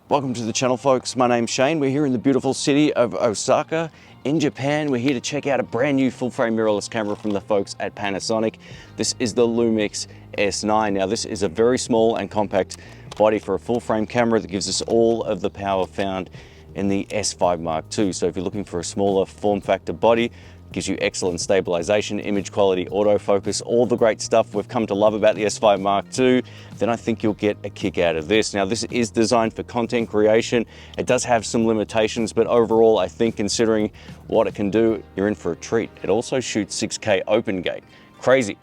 Welcome to the channel, folks. My name's Shane. We're here in the beautiful city of Osaka in Japan. We're here to check out a brand new full-frame mirrorless camera from the folks at Panasonic. This is the LUMIX S9. Now, this is a very small and compact body for a full-frame camera that gives us all of the power found in the S5 Mark II. So if you're looking for a smaller form factor body, gives you excellent stabilization, image quality, autofocus, all the great stuff we've come to love about the S5 Mark II, then I think you'll get a kick out of this. Now, this is designed for content creation. It does have some limitations, but overall, I think considering what it can do, you're in for a treat. It also shoots 6K open gate. Crazy.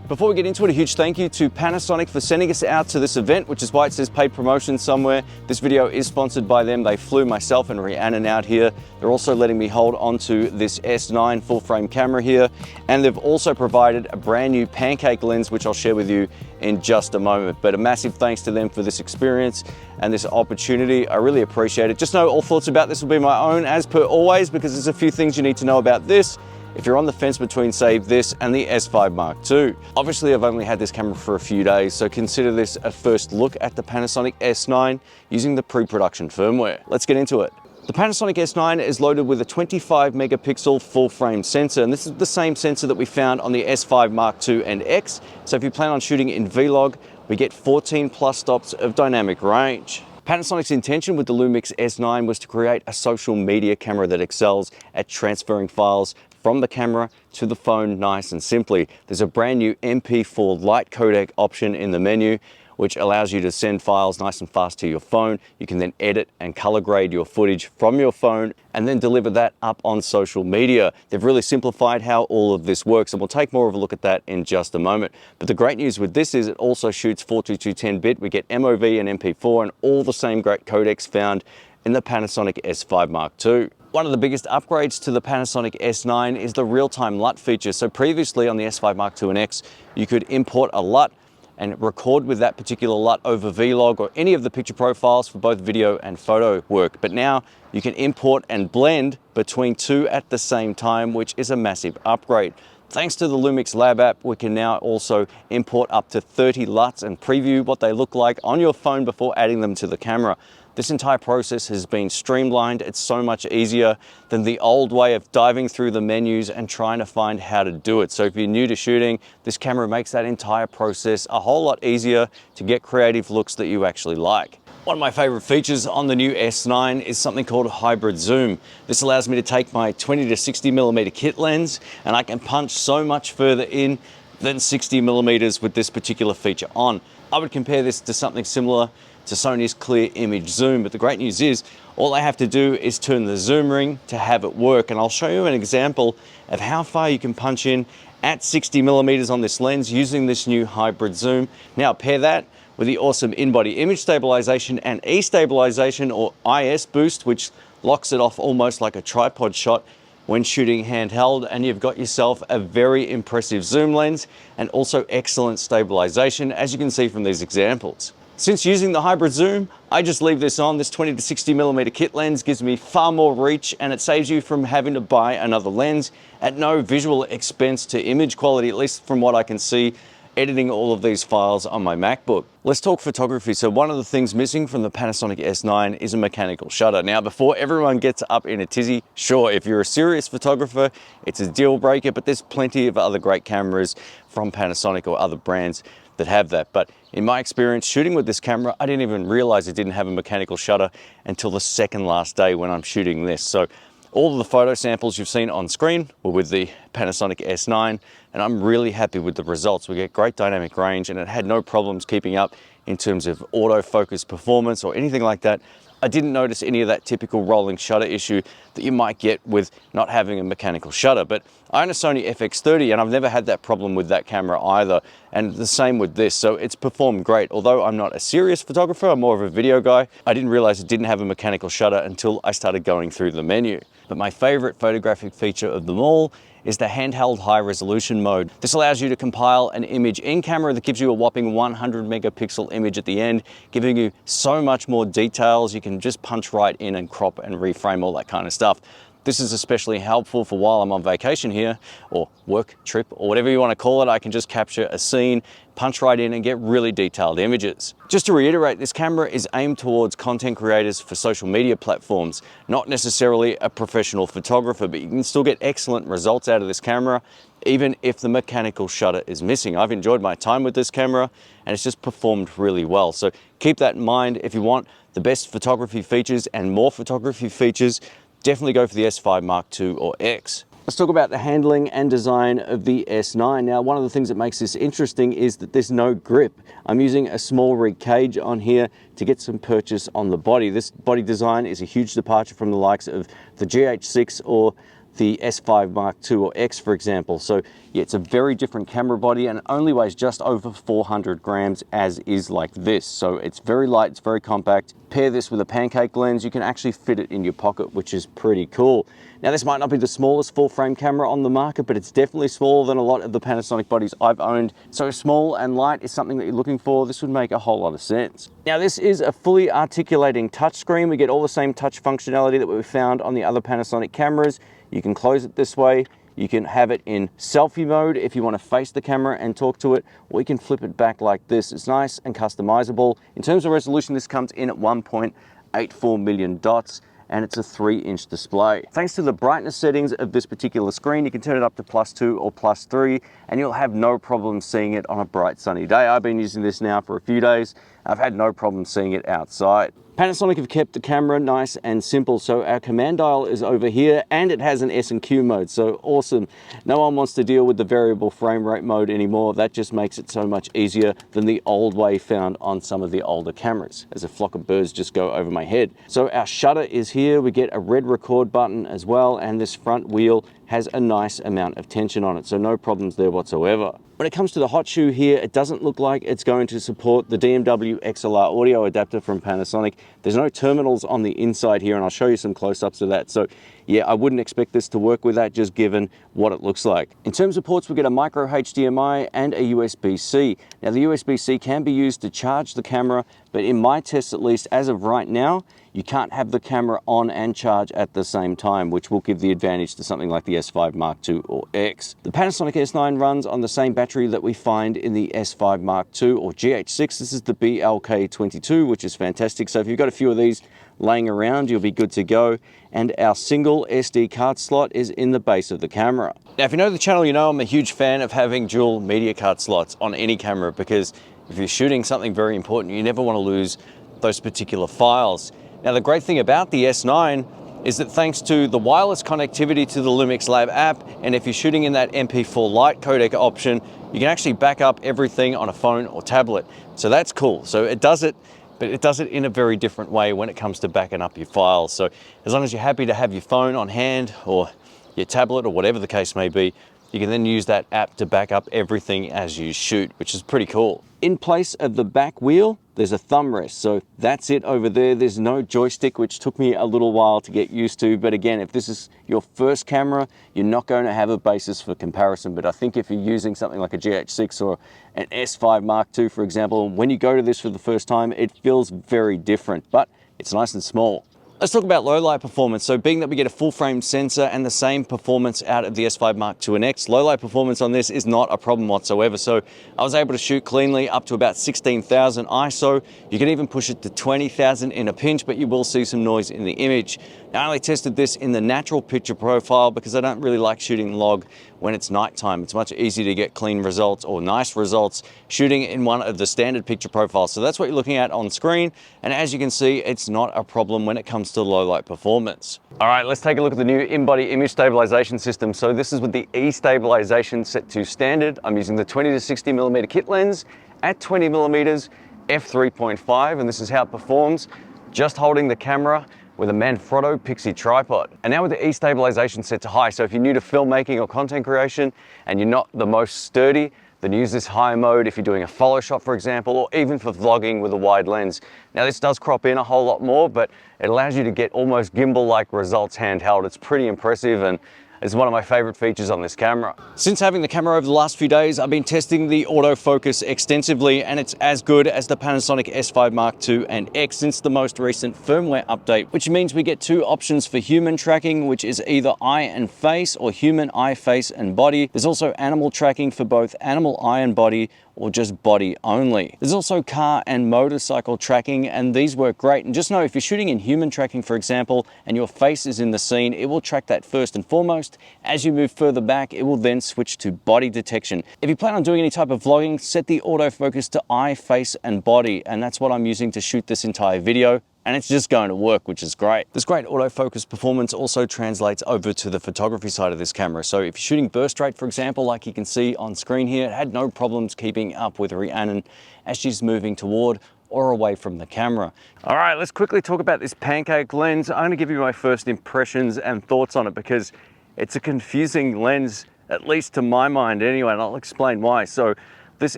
Before we get into it, a huge thank you to Panasonic for sending us out to this event, which is why it says paid promotion somewhere. This video is sponsored by them. They flew myself and Rhiannon out here. They're also letting me hold onto this S9 full frame camera here. And they've also provided a brand new Pancake lens, which I'll share with you in just a moment. But a massive thanks to them for this experience and this opportunity. I really appreciate it. Just know all thoughts about this will be my own, as per always, because there's a few things you need to know about this if you're on the fence between, say, this and the S5 Mark II. Obviously, I've only had this camera for a few days, so consider this a first look at the Panasonic S9 using the pre-production firmware. Let's get into it. The Panasonic S9 is loaded with a 25 megapixel full frame sensor, and this is the same sensor that we found on the S5 Mark II and X. So if you plan on shooting in Vlog, we get 14 plus stops of dynamic range. Panasonic's intention with the LUMIX S9 was to create a social media camera that excels at transferring files from the camera to the phone nice and simply. There's a brand new MP4 light codec option in the menu, which allows you to send files nice and fast to your phone. You can then edit and color grade your footage from your phone and then deliver that up on social media. They've really simplified how all of this works, and we'll take more of a look at that in just a moment. But the great news with this is it also shoots 42210-bit. We get MOV and MP4 and all the same great codecs found in the Panasonic S5 Mark II. One of the biggest upgrades to the Panasonic S9 is the real-time LUT feature. So previously on the S5 Mark II and X, you could import a LUT and record with that particular LUT over Vlog or any of the picture profiles for both video and photo work. But now you can import and blend between two at the same time, which is a massive upgrade. Thanks to the LUMIX Lab app, we can now also import up to 30 LUTs and preview what they look like on your phone before adding them to the camera. This entire process has been streamlined. It's so much easier than the old way of diving through the menus and trying to find how to do it. So if you're new to shooting, this camera makes that entire process a whole lot easier to get creative looks that you actually like. One of my favorite features on the new S9 is something called hybrid zoom. This allows me to take my 20 to 60 millimeter kit lens and I can punch so much further in than 60 millimeters with this particular feature on. I would compare this to something similar to Sony's clear image zoom, but the great news is all I have to do is turn the zoom ring to have it work, and I'll show you an example of how far you can punch in at 60 millimeters on this lens using this new hybrid zoom. Now pair that with the awesome in-body image stabilization and E-Stabilization or IS boost, which locks it off almost like a tripod shot when shooting handheld, and you've got yourself a very impressive zoom lens and also excellent stabilization, as you can see from these examples. Since using the hybrid zoom, I just leave this on. This 20 to 60 millimeter kit lens gives me far more reach, and it saves you from having to buy another lens at no visual expense to image quality, at least from what I can see editing all of these files on my MacBook. Let's talk photography. So one of the things missing from the Panasonic S9 is a mechanical shutter. Now, before everyone gets up in a tizzy, sure, if you're a serious photographer, it's a deal breaker, but there's plenty of other great cameras from Panasonic or other brands that have that. But in my experience shooting with this camera, I didn't even realize it didn't have a mechanical shutter until the second last day when I'm shooting this. So all of the photo samples you've seen on screen were with the Panasonic S9, and I'm really happy with the results. We get great dynamic range, and it had no problems keeping up in terms of autofocus performance or anything like that. I didn't notice any of that typical rolling shutter issue that you might get with not having a mechanical shutter. But I own a Sony FX30 and I've never had that problem with that camera either. And the same with this, so it's performed great. Although I'm not a serious photographer, I'm more of a video guy, I didn't realize it didn't have a mechanical shutter until I started going through the menu. But my favorite photographic feature of them all is the handheld high resolution mode. This allows you to compile an image in camera that gives you a whopping 100 megapixel image at the end, giving you so much more details. You can just punch right in and crop and reframe, all that kind of stuff. This is especially helpful for while I'm on vacation here, or work trip, or whatever you want to call it. I can just capture a scene, punch right in and get really detailed images. Just to reiterate, this camera is aimed towards content creators for social media platforms, not necessarily a professional photographer, but you can still get excellent results out of this camera, even if the mechanical shutter is missing. I've enjoyed my time with this camera and it's just performed really well. So keep that in mind. If you want the best photography features and more photography features, definitely go for the S5 Mark II or X. Let's talk about the handling and design of the S9. Now, one of the things that makes this interesting is that there's no grip. I'm using a small rig cage on here to get some purchase on the body. This body design is a huge departure from the likes of the GH6 or the S5 Mark II or X, for example. So yeah, it's a very different camera body and it only weighs just over 400 grams as is like this. So it's very light, it's very compact. Pair this with a Pancake lens, you can actually fit it in your pocket, which is pretty cool. Now, this might not be the smallest full frame camera on the market, but it's definitely smaller than a lot of the Panasonic bodies I've owned. So small and light is something that you're looking for. This would make a whole lot of sense. Now, this is a fully articulating touchscreen. We get all the same touch functionality that we found on the other Panasonic cameras. You can close it this way. You can have it in selfie mode if you want to face the camera and talk to it, or you can flip it back like this. It's nice and customizable. In terms of resolution, this comes in at 1.84 million dots and it's a 3-inch display. Thanks to the brightness settings of this particular screen, you can turn it up to +2 or +3 and you'll have no problem seeing it on a bright sunny day. I've been using this now for a few days. I've had no problem seeing it outside. Panasonic have kept the camera nice and simple, so our command dial is over here and it has an S and Q mode, so awesome. No one wants to deal with the variable frame rate mode anymore. That just makes it so much easier than the old way found on some of the older cameras, as a flock of birds just go over my head. So our shutter is here, we get a red record button as well, and this front wheel has a nice amount of tension on it, so no problems there whatsoever. When it comes to the hot shoe here, it doesn't look like it's going to support the DMW XLR audio adapter from Panasonic. There's no terminals on the inside here, and I'll show you some close-ups of that. So yeah, I wouldn't expect this to work with that, just given what it looks like. In terms of ports, we get a micro HDMI and a USB-C. Now, the USB-C can be used to charge the camera, but in my tests, at least as of right now, you can't have the camera on and charge at the same time, which will give the advantage to something like the S5 Mark II or X. The Panasonic S9 runs on the same battery that we find in the S5 Mark II or GH6. This is the BLK22, which is fantastic. So if you've got a few of these laying around, you'll be good to go. And our single SD card slot is in the base of the camera. Now, if you know the channel, you know I'm a huge fan of having dual media card slots on any camera, because if you're shooting something very important, you never want to lose those particular files. Now, the great thing about the S9 is that thanks to the wireless connectivity to the Lumix Lab app, and if you're shooting in that MP4 Lite codec option, you can actually back up everything on a phone or tablet. So that's cool. So it does it, but it does it in a very different way when it comes to backing up your files. So as long as you're happy to have your phone on hand or your tablet or whatever the case may be, you can then use that app to back up everything as you shoot, which is pretty cool. In place of the back wheel, there's a thumb rest. So that's it over there. There's no joystick, which took me a little while to get used to. But again, if this is your first camera, you're not going to have a basis for comparison. But I think if you're using something like a GH6 or an S5 Mark II, for example, when you go to this for the first time, it feels very different, but it's nice and small. Let's talk about low light performance. So being that we get a full frame sensor and the same performance out of the S5 Mark II and X, low light performance on this is not a problem whatsoever. So I was able to shoot cleanly up to about 16,000 ISO. You can even push it to 20,000 in a pinch, but you will see some noise in the image. Now, I only tested this in the natural picture profile because I don't really like shooting log when it's nighttime. It's much easier to get clean results or nice results shooting in one of the standard picture profiles. So that's what you're looking at on screen. And as you can see, it's not a problem when it comes to low light performance. All right, let's take a look at the new in-body image stabilization system. So this is with the E-Stabilization set to standard. I'm using the 20 to 60 millimeter kit lens at 20 millimeters f3.5, and this is how it performs. just holding the camera with a Manfrotto Pixie tripod. And now with the E-Stabilization set to high, so if you're new to filmmaking or content creation and you're not the most sturdy, then use this high mode if you're doing a follow shot, for example, or even for vlogging with a wide lens. Now this does crop in a whole lot more, but it allows you to get almost gimbal-like results handheld. It's pretty impressive and is one of my favorite features on this camera. Since having the camera over the last few days, I've been testing the autofocus extensively, and it's as good as the Panasonic S5 Mark II and X since the most recent firmware update, which means we get two options for human tracking, which is either eye and face or human eye, face and body. There's also animal tracking for both animal eye and body or just body only. There's also car and motorcycle tracking, and these work great. And just know if you're shooting in human tracking, for example, and your face is in the scene, it will track that first and foremost. As you move further back, it will then switch to body detection. If you plan on doing any type of vlogging, set the autofocus to eye, face and body, and that's what I'm using to shoot this entire video. And it's just going to work, which is great. This great autofocus performance also translates over to the photography side of this camera. So if you're shooting burst rate, for example, like you can see on screen here, it had no problems keeping up with Rhiannon as she's moving toward or away from the camera. All right, let's quickly talk about this Pancake lens. I'm gonna give you my first impressions and thoughts on it because it's a confusing lens, at least to my mind anyway, and I'll explain why. So this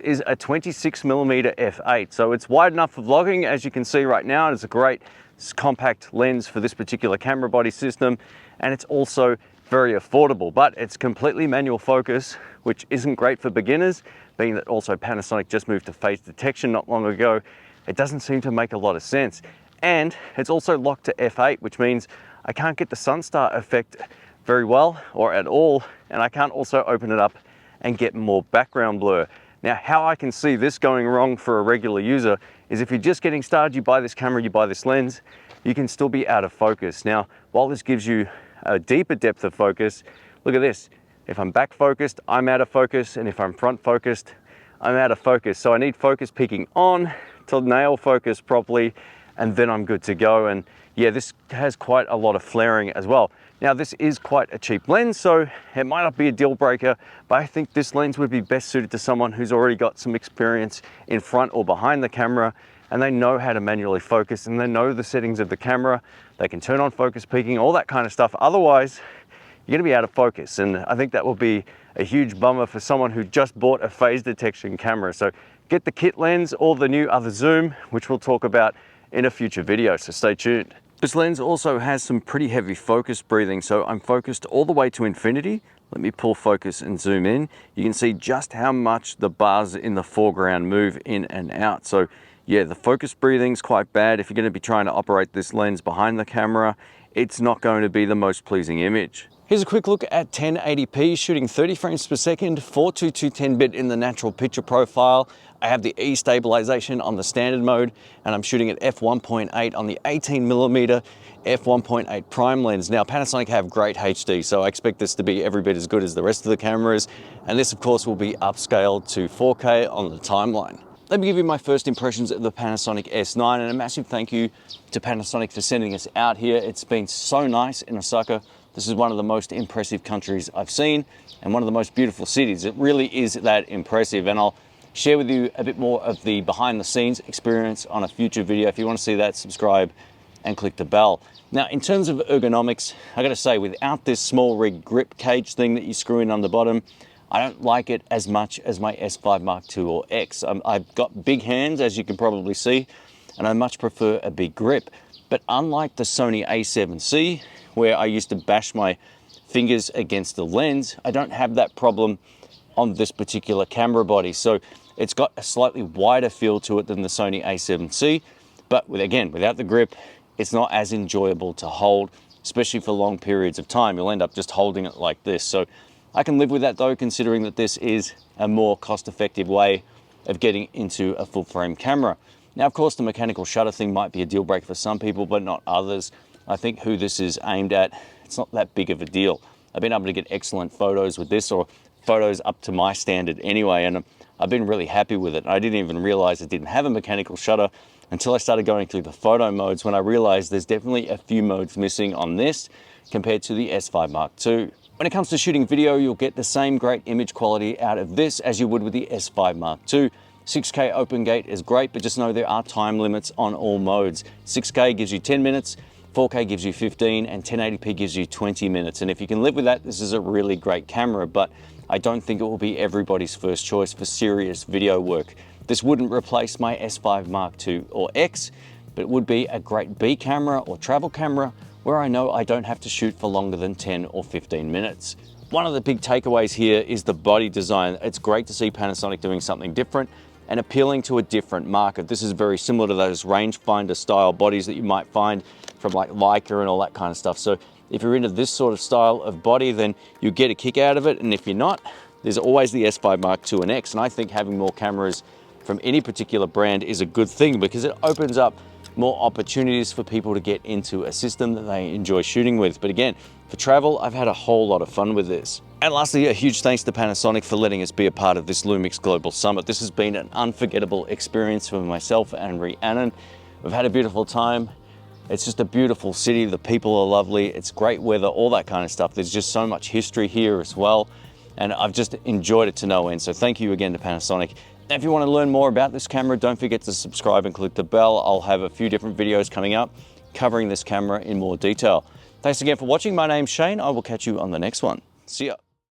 is a 26mm f8, so it's wide enough for vlogging. As you can see right now, it's a great compact lens for this particular camera body system, and it's also very affordable, but it's completely manual focus, which isn't great for beginners, being that also Panasonic just moved to phase detection not long ago. It doesn't seem to make a lot of sense. And it's also locked to f8, which means I can't get the Sunstar effect very well or at all, and I can't also open it up and get more background blur. Now, how I can see this going wrong for a regular user is if you're just getting started, you buy this camera, you buy this lens, you can still be out of focus. Now, while this gives you a deeper depth of focus, look at this. If I'm back focused, I'm out of focus, and if I'm front focused, I'm out of focus. So I need focus peaking on to nail focus properly, and then I'm good to go. And yeah, this has quite a lot of flaring as well. Now, this is quite a cheap lens, so it might not be a deal breaker, but I think this lens would be best suited to someone who's already got some experience in front or behind the camera, and they know how to manually focus, and they know the settings of the camera. They can turn on focus peaking, all that kind of stuff. Otherwise, you're gonna be out of focus, and I think that will be a huge bummer for someone who just bought a phase detection camera. So get the kit lens or the new other zoom, which we'll talk about in a future video, so stay tuned. This lens also has some pretty heavy focus breathing, so I'm focused all the way to infinity. Let me pull focus and zoom in. You can see just how much the bars in the foreground move in and out. So yeah, the focus breathing's quite bad. If you're gonna be trying to operate this lens behind the camera, it's not going to be the most pleasing image. Here's a quick look at 1080p, shooting 30 frames per second, 422 10-bit in the natural picture profile. I have the E-Stabilization on the standard mode, and I'm shooting at f1.8 on the 18mm f1.8 prime lens. Now, Panasonic have great HD, so I expect this to be every bit as good as the rest of the cameras, and this, of course, will be upscaled to 4K on the timeline. Let me give you my first impressions of the Panasonic S9, and a massive thank you to Panasonic for sending us out here. It's been so nice in Osaka. This is one of the most impressive countries I've seen and one of the most beautiful cities. It really is that impressive, and I'll share with you a bit more of the behind the scenes experience on a future video. If you want to see that, subscribe and click the bell. Now, in terms of ergonomics, I gotta say, without this small rig grip cage thing that you screw in on the bottom, I don't like it as much as my S5 Mark II or X. I've got big hands, as you can probably see, and I much prefer a big grip. But unlike the Sony a7C, where I used to bash my fingers against the lens, I don't have that problem on this particular camera body. So it's got a slightly wider feel to it than the Sony a7C, but again, without the grip, it's not as enjoyable to hold, especially for long periods of time. You'll end up just holding it like this. So I can live with that though, considering that this is a more cost-effective way of getting into a full frame camera. Now, of course, the mechanical shutter thing might be a deal breaker for some people, but not others. I think who this is aimed at, it's not that big of a deal. I've been able to get excellent photos with this, or photos up to my standard anyway, and I've been really happy with it. I didn't even realize it didn't have a mechanical shutter until I started going through the photo modes, when I realized there's definitely a few modes missing on this compared to the S5 Mark II. When it comes to shooting video, you'll get the same great image quality out of this as you would with the S5 Mark II, 6K open gate is great, but just know there are time limits on all modes. 6K gives you 10 minutes, 4K gives you 15, and 1080p gives you 20 minutes. And if you can live with that, this is a really great camera, but I don't think it will be everybody's first choice for serious video work. This wouldn't replace my S5 Mark II or X, but it would be a great B camera or travel camera where I know I don't have to shoot for longer than 10 or 15 minutes. One of the big takeaways here is the body design. It's great to see Panasonic doing something different and appealing to a different market. This is very similar to those rangefinder style bodies that you might find from like Leica and all that kind of stuff. So if you're into this sort of style of body, then you get a kick out of it. And if you're not, there's always the S5 Mark II and X. And I think having more cameras from any particular brand is a good thing because it opens up more opportunities for people to get into a system that they enjoy shooting with. But again, for travel, I've had a whole lot of fun with this. And lastly, a huge thanks to Panasonic for letting us be a part of this LUMIX Global Summit. This has been an unforgettable experience for myself and Rhiannon. We've had a beautiful time. It's just a beautiful city. The people are lovely. It's great weather, all that kind of stuff. There's just so much history here as well. And I've just enjoyed it to no end. So thank you again to Panasonic. Now, if you want to learn more about this camera, don't forget to subscribe and click the bell. I'll have a few different videos coming up covering this camera in more detail. Thanks again for watching. My name's Shane. I will catch you on the next one. See ya.